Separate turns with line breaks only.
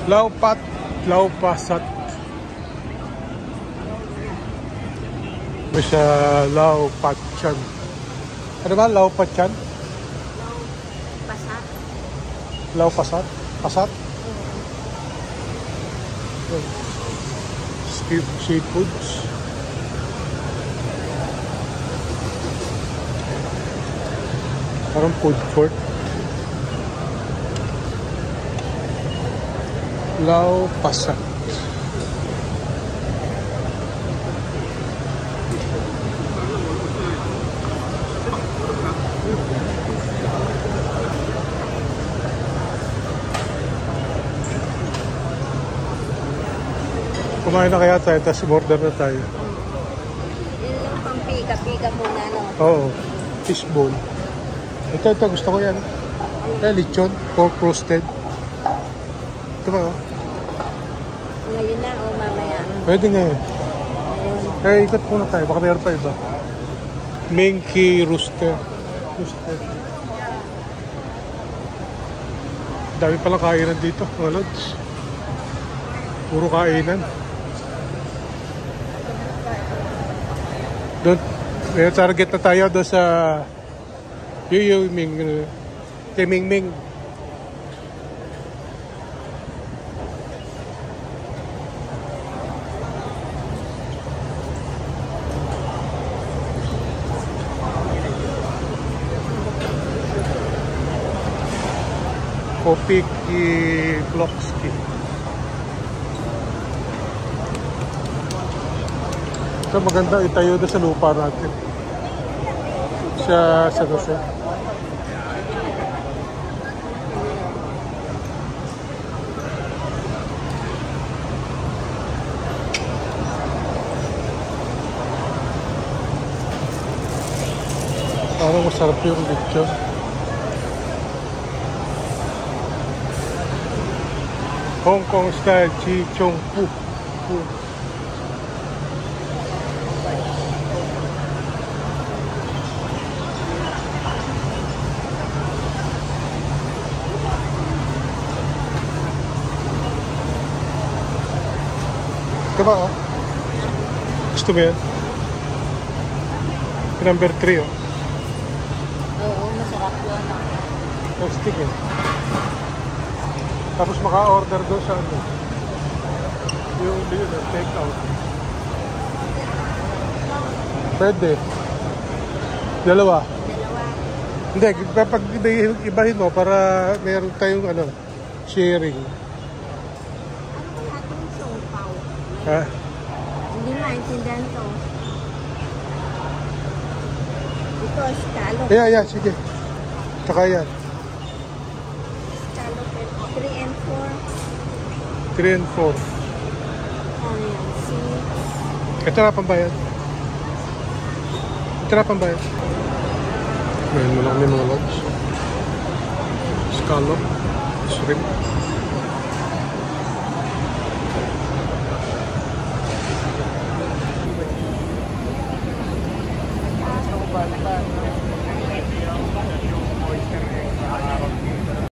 Laupat, laupasat. May sa laupatyan. Ano ba? Laupatyan?
Pasat.
Laupasat? Pasat? Seafoods. Parang food court. Laupasat. Kumain na kaya tayo, tapos order na tayo.
Yun lang pang pika-pika muna, no?
Oo, fishbowl. Ito, gusto ko yan. Lechon, pork roasted. Ito ba, oh?
Ngayon na o mamaya?
Pwede ngayon.
Ayun.
Ikot muna tayo, baka meron pa iba. Minky roasted. Dami palang kainan dito, mga lods. Puro kainan. Doon, may target na tayo doon sa Yuyuming, Timingming. Kopiki Blokski. Ito maganda itayo doon sa lupa natin. Sa Jose. Parang masarap yung lechon. Hong Kong style chi chong pu. Ito ba, oh? Gusto mo yan? Number 3, oh.
Oo, masarap yun.
Plastic, eh. Tapos maka-order doon sa ano. Yung take out. Pwede. Dalawa. Hindi, pag ibahin mo para meron tayong ano, sharing. Ha?
Hindi maintindihan to. Ito, scallop.
Yeah, sige. Tsaka yan.
Scallop 3 and 4.
3 and 4.
Ano yan? 6.
Ito na pambayad. Ngayon mo lang may mga logs. Scallop. Shrimp.